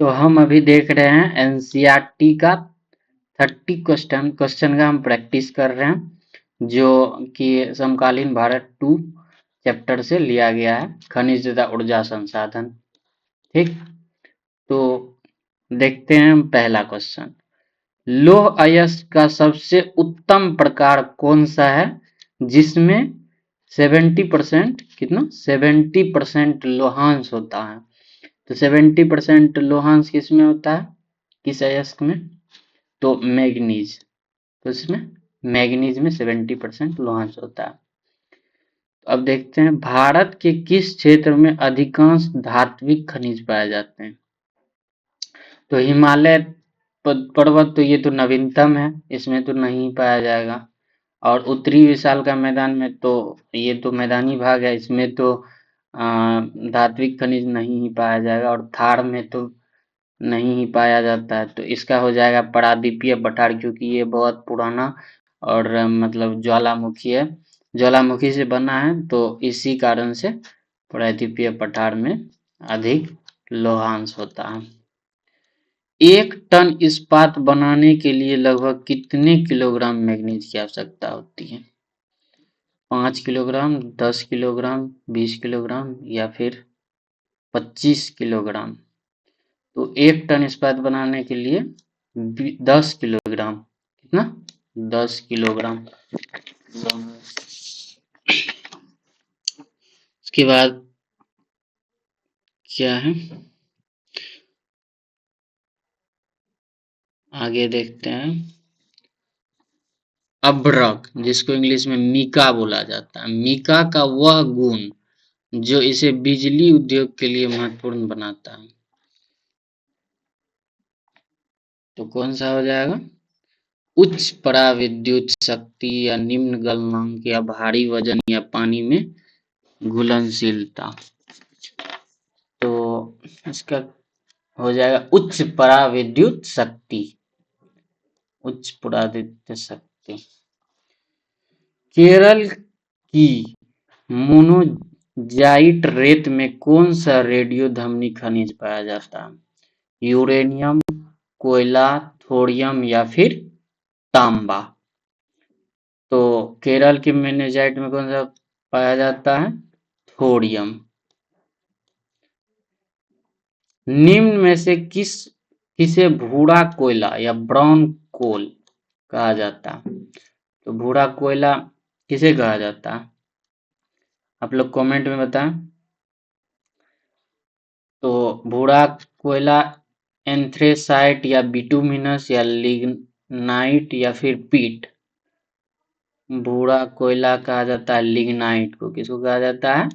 तो हम अभी देख रहे हैं एनसीईआरटी का 30 क्वेश्चन का हम प्रैक्टिस कर रहे हैं, जो कि समकालीन भारत 2 चैप्टर से लिया गया है, खनिज तथा ऊर्जा संसाधन। ठीक, तो देखते हैं हम पहला क्वेश्चन। लौह अयस्क का सबसे उत्तम प्रकार कौन सा है जिसमें 70% कितना 70% लोहांश होता है? तो 70% लोहांश किस में होता है, किस अयस्क में? तो मैग्नीज। तो इसमें मैग्नीज में 70% लोहांश होता है। तो अब देखते हैं भारत के किस क्षेत्र में अधिकांश धात्विक खनिज पाए जाते हैं? तो हिमालय पर्वत, तो ये तो नवीनतम है, इसमें तो नहीं पाया जाएगा। और उत्तरी विशाल का मैदान में तो ये तो मैदानी भाग है, इसमें तो धात्विक खनिज नहीं ही पाया जाएगा। और थार में तो नहीं ही पाया जाता है, तो इसका हो जाएगा प्रादीपीय पठार, क्योंकि ये बहुत पुराना और मतलब ज्वालामुखी है, ज्वालामुखी से बना है, तो इसी कारण से प्रादीपीय पठार में अधिक लोहांश होता है। 1 टन इस्पात बनाने के लिए लगभग कितने किलोग्राम मैग्नीज की आवश्यकता होती है? 5 किलोग्राम, 10 किलोग्राम, 20 किलोग्राम या फिर 25 किलोग्राम? तो 1 टन इस्पात बनाने के लिए 10 किलोग्राम, कितना 10 किलोग्राम। उसके बाद क्या है, आगे देखते हैं। अभ्रक, जिसको इंग्लिश में मीका बोला जाता है, मीका का वह गुण जो इसे बिजली उद्योग के लिए महत्वपूर्ण बनाता है, तो कौन सा हो जाएगा? उच्च पराविद्युत शक्ति या निम्न गलनांक या भारी वजन या पानी में घुलनशीलता। तो इसका हो जाएगा उच्च पराविद्युत शक्ति, उच्च पराविद्युत शक्ति। केरल की मोनोजाइट रेत में कौन सा रेडियोधर्मी खनिज पाया जाता है? यूरेनियम, कोयला, थोरियम या फिर तांबा? तो केरल के मोनोजाइट में कौन सा पाया जाता है? थोरियम। निम्न में से किसे भूरा कोयला या ब्राउन कोल कहा जाता है? तो भूरा कोयला किसे कहा जाता है? आप लोग कमेंट में बताएं। तो भूरा कोयला एंथ्रेसाइट या बिटुमिनस या लिग्नाइट या फिर पीट? भूरा कोयला कहा जाता है लिग्नाइट को। किसको कहा जाता है?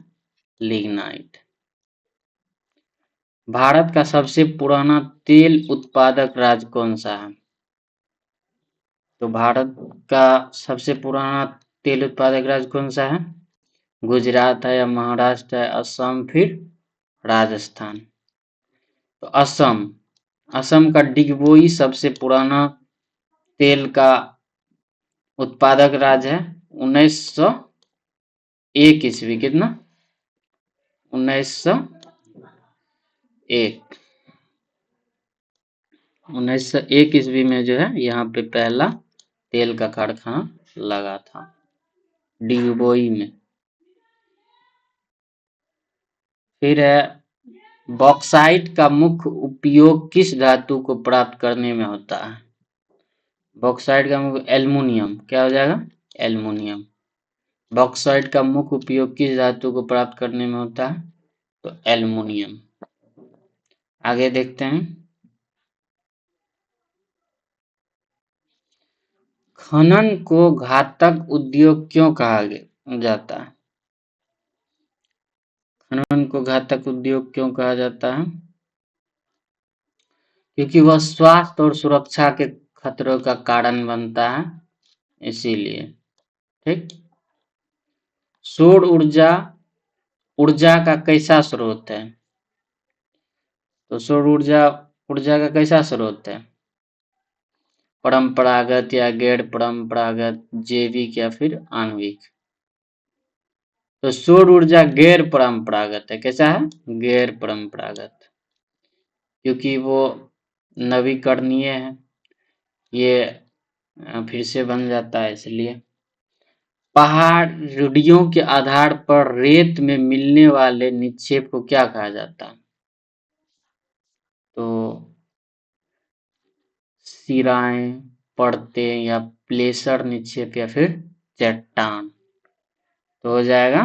लिग्नाइट। भारत का सबसे पुराना तेल उत्पादक राज्य कौन सा है? तो भारत का सबसे पुराना तेल उत्पादक राज्य कौन सा है? गुजरात है या महाराष्ट्र है, असम फिर राजस्थान? तो असम, असम का डिगबोई सबसे पुराना तेल का उत्पादक राज्य है। 1901 ईस्वी, कितना 1901 ईस्वी में जो है यहाँ पे पहला तेल का कारखाना लगा था डिगबोई में। फिर है बॉक्साइट का मुख्य उपयोग किस धातु को प्राप्त करने में होता है? बॉक्साइट का मुख्य एल्युमिनियम, क्या हो जाएगा? एल्युमिनियम। बॉक्साइट का मुख्य उपयोग किस धातु को प्राप्त करने में होता है? तो एल्युमिनियम। आगे देखते हैं। खनन को घातक उद्योग क्यों कहा जाता है? खनन को घातक उद्योग क्यों कहा जाता है? क्योंकि वह स्वास्थ्य और सुरक्षा के खतरों का कारण बनता है, इसीलिए। ठीक। सौर ऊर्जा ऊर्जा का कैसा स्रोत है? तो सौर ऊर्जा ऊर्जा का कैसा स्रोत है? परंपरागत या गैर परंपरागत, जैविक या फिर आणविक? तो सौर ऊर्जा गैर परंपरागत है। कैसा है? गैर परंपरागत। क्योंकि वो नवीकरणीय है, ये फिर से बन जाता है इसलिए। पहाड़ियों के आधार पर रेत में मिलने वाले निक्षेप को क्या कहा जाता है? तो सिराएं, परतें या प्लेसर निक्षेप या फिर चट्टान। तो हो जाएगा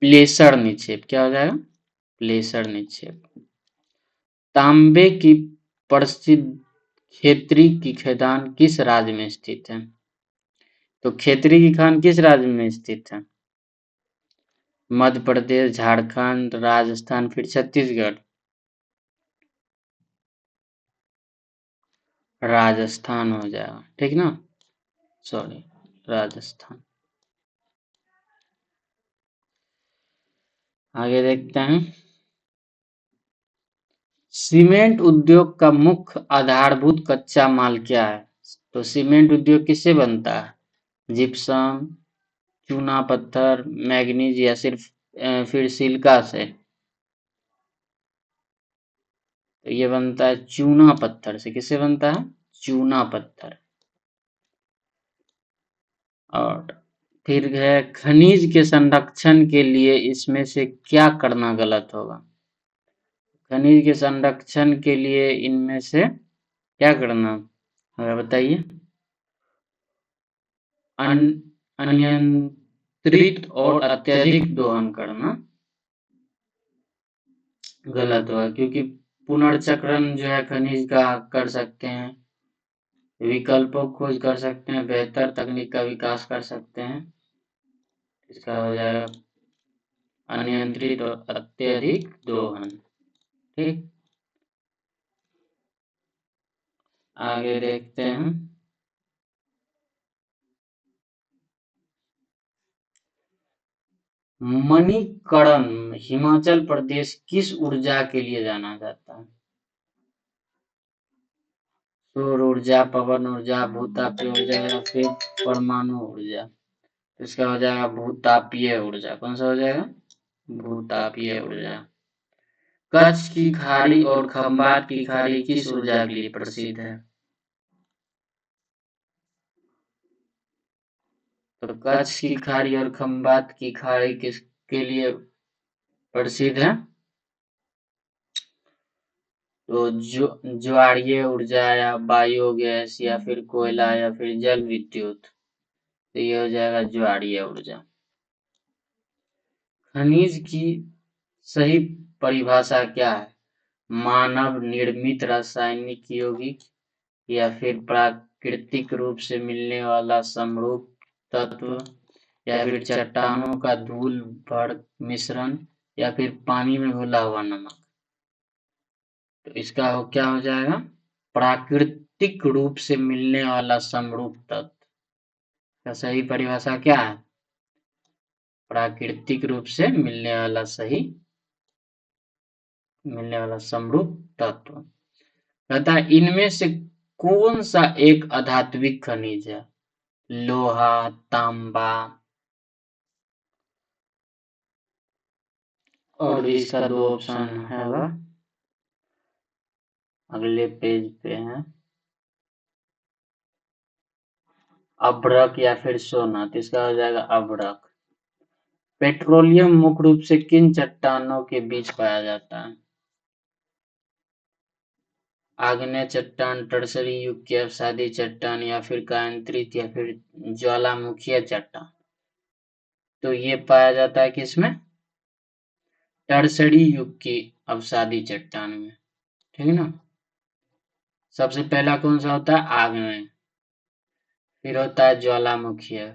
प्लेसर निक्षेप। क्या हो जाएगा? प्लेसर निक्षेप। तांबे की प्रसिद्ध खेतरी की खदान किस राज्य में स्थित है? तो खेतरी की खान किस राज्य में स्थित है? मध्य प्रदेश, झारखंड, राजस्थान, फिर छत्तीसगढ़। राजस्थान हो जाएगा, ठीक ना? सॉरी, राजस्थान। आगे देखते हैं। सीमेंट उद्योग का मुख्य आधारभूत कच्चा माल क्या है? तो सीमेंट उद्योग किससे बनता है? जिप्सम, चूना पत्थर, मैग्नीज या सिर्फ फिर सिलिका से? तो ये बनता है चूना पत्थर से। किससे बनता है? चूना पत्थर। और फिर है खनिज के संरक्षण के लिए इसमें से क्या करना गलत होगा? खनिज के संरक्षण के लिए इनमें से क्या करना होगा बताइए? अनियंत्रित और अत्यधिक दोहन करना गलत होगा, क्योंकि पुनर्चक्रण जो है खनिज का कर सकते हैं, विकल्पों खोज कर सकते हैं, बेहतर तकनीक का विकास कर सकते हैं। इसका हो जाएगा अनियंत्रित और अत्यधिक दोहन। ठीक, आगे देखते हैं। मणिकरण हिमाचल प्रदेश किस ऊर्जा के लिए जाना जाता है? सौर ऊर्जा, पवन ऊर्जा, भूतापीय ऊर्जा या फिर परमाणु ऊर्जा? इसका हो जाएगा भूतापीय ऊर्जा। कौन सा हो जाएगा? भूतापीय ऊर्जा। कच्छ की खाड़ी और खंबात की खाड़ी किस ऊर्जा के लिए प्रसिद्ध है? तो कच्छ की खाड़ी और खंबात की खाड़ी किसके लिए प्रसिद्ध है? तो ज्वारीय ऊर्जा या बायोगैस या फिर कोयला या फिर जल विद्युत? तो ये हो जाएगा ज्वारीय ऊर्जा। खनिज की सही परिभाषा क्या है? मानव निर्मित, रासायनिक, यौगिक या फिर प्राकृतिक रूप से मिलने वाला समरूप तत्व या फिर चट्टानों का धूल भर मिश्रण या फिर पानी में घुला हुआ नमक? तो इसका क्या हो जाएगा? प्राकृतिक रूप से मिलने वाला समरूप तत्व का सही परिभाषा क्या है? प्राकृतिक रूप से मिलने वाला समरूप तत्व। कहता है इनमें से कौन सा एक अधात्विक खनिज है? लोहा, तांबा? और भी इसका दो ऑप्शन है वह अगले पेज पे है। अभ्रक या फिर सोना? तो इसका हो जाएगा अभ्रक। पेट्रोलियम मुख्य रूप से किन चट्टानों के बीच पाया जाता है? आग्नेय चट्टान, टर्सरी युग की अवसादी चट्टान या फिर कायांतरित या फिर ज्वालामुखीय चट्टान? तो ये पाया जाता है किसमें? टर्सरी युग की अवसादी चट्टान में, ठीक है ना? सबसे पहला कौन सा होता है? आग्नेय, फिर होता है ज्वालामुखीय,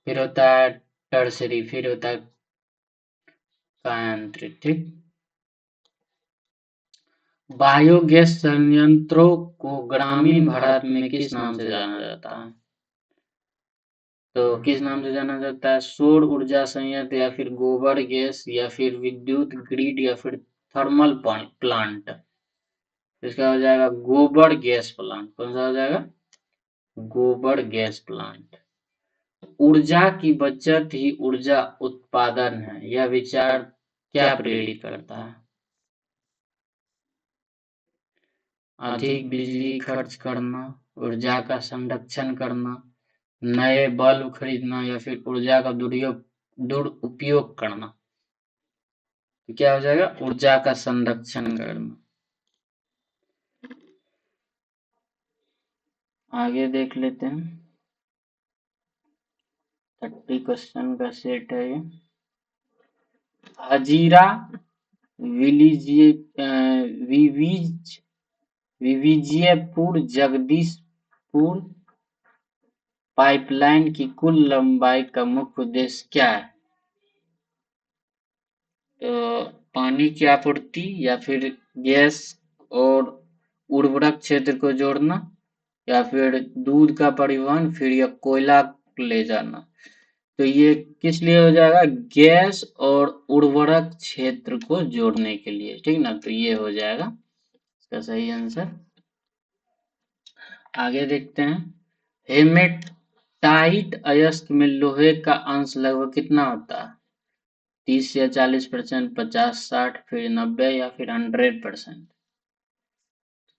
फिर होता है टर्सरी, फिर होता है कायांतरित। ठीक, बायोगैस संयंत्रों को ग्रामीण भारत में किस नाम से जाना जाता है? तो किस नाम से जाना जाता है? सौर ऊर्जा संयंत्र या फिर गोबर गैस या फिर विद्युत ग्रिड या फिर थर्मल प्लांट? इसका हो जाएगा गोबर गैस प्लांट। कौन सा हो जाएगा? गोबर गैस प्लांट। ऊर्जा की बचत ही ऊर्जा उत्पादन है, यह विचार क्या प्रेरित करता है? अधिक बिजली खर्च करना, ऊर्जा का संरक्षण करना, नए बल्ब खरीदना या फिर ऊर्जा का दुरुपयोग करना। तो क्या हो जाएगा? ऊर्जा का संरक्षण करना। आगे देख लेते हैं। 30 क्वेश्चन का सेट है ये। हजीरा विविजियपुर जगदीशपुर पाइपलाइन की कुल लंबाई का मुख्य उद्देश्य क्या है? तो पानी की आपूर्ति या फिर गैस और उर्वरक क्षेत्र को जोड़ना या फिर दूध का परिवहन फिर या कोयला ले जाना। तो ये किस लिए हो जाएगा? गैस और उर्वरक क्षेत्र को जोड़ने के लिए, ठीक ना? तो ये हो जाएगा इसका सही आंसर। आगे देखते हैं। हेमेटाइट अयस्क में लोहे का अंश लगभग कितना होता है? 30 या 40%, 50, 60, फिर 90 या फिर 100%।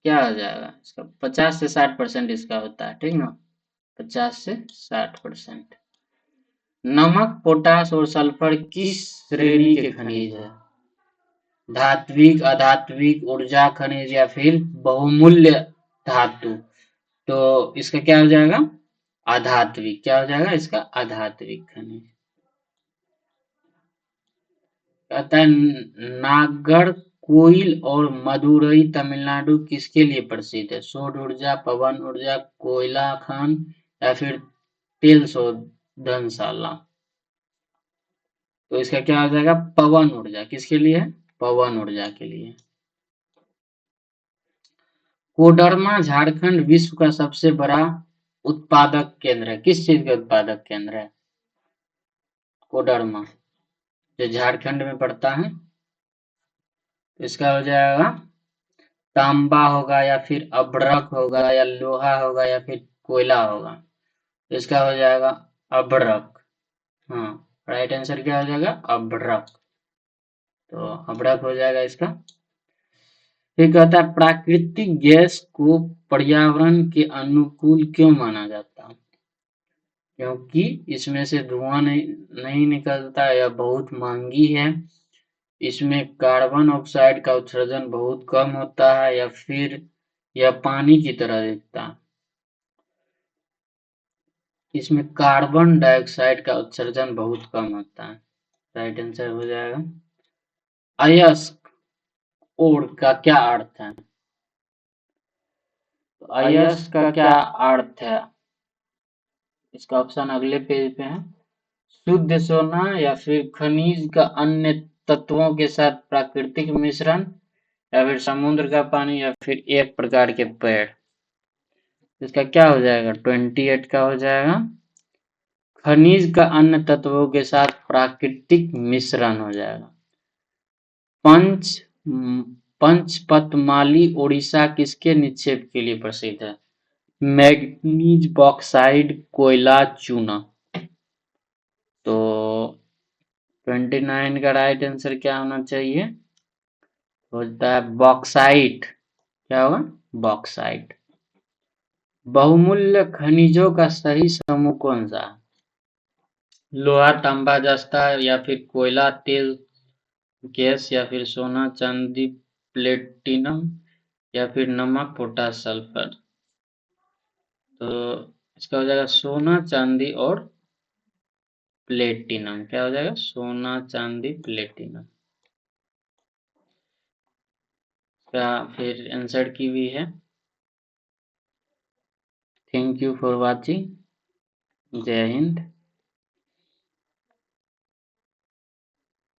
क्या हो जाएगा इसका? 50 से 60% इसका होता है, ठीक ना? 50 से 60%। नमक, पोटास और सल्फर किस श्रेणी के खनिज है? धात्विक, अधात्विक, ऊर्जा खनिज या फिर बहुमूल्य धातु। तो इसका क्या हो जाएगा? अधात्विक। क्या हो जाएगा इसका? अधात्विक खनिज। कहता है नागरकोइल और मदुरई तमिलनाडु किसके लिए प्रसिद्ध है? सौर ऊर्जा, पवन ऊर्जा, कोयला खान या फिर तेल शोधनशाला। तो इसका क्या हो जाएगा? पवन ऊर्जा। किसके लिए? पवन ऊर्जा के लिए। कोडरमा झारखंड विश्व का सबसे बड़ा उत्पादक केंद्र है। किस चीज का उत्पादक केंद्र है? कोडरमा, जो झारखंड में पड़ता है। तो इसका हो जाएगा तांबा होगा या फिर अभ्रक होगा या लोहा होगा या फिर कोयला होगा। तो इसका हो जाएगा अभ्रक। हाँ, राइट आंसर क्या हो जाएगा? अभ्रक। तो अभ्रक हो जाएगा इसका। फिर कहता है प्राकृतिक गैस को पर्यावरण के अनुकूल क्यों माना जाता है? क्योंकि इसमें से धुआं नहीं निकलता या बहुत महंगी है, इसमें कार्बन ऑक्साइड का उत्सर्जन बहुत कम होता है या फिर यह पानी की तरह दिखता है। इसमें कार्बन डाइऑक्साइड का उत्सर्जन बहुत कम होता है। राइट आंसर हो जाएगा। अयस्क और का क्या अर्थ है? तो अयस्क का क्या अर्थ है? इसका ऑप्शन अगले पेज पे है। शुद्ध सोना या फिर खनिज का अन्य तत्वों के साथ प्राकृतिक मिश्रण या फिर समुद्र का पानी या फिर एक प्रकार के पेड़। इसका क्या हो जाएगा? 28 का हो जाएगा। खनिज का अन्य तत्वों के साथ प्राकृतिक मिश्रण हो जाएगा। पंचपतमाली उड़ीसा किसके निक्षेप के लिए प्रसिद्ध है? मैग्नीज, बॉक्साइट, कोयला, चूना। तो 29 का राइट आंसर क्या होना चाहिए? होता है बॉक्साइट। क्या होगा? बॉक्साइट। बहुमूल्य खनिजों का सही समूह कौन सा है? लोहा, तांबा, जस्ता या फिर कोयला, तेल, गैस या फिर सोना, चांदी, प्लेटिनम या फिर नमक, पोटाश, सल्फर। तो इसका हो जाएगा सोना, चांदी और प्लेटिनम। क्या हो जाएगा? सोना, चांदी, प्लेटिनम। क्या फिर आंसर की हुई है। Thank you for watching. जय हिंद।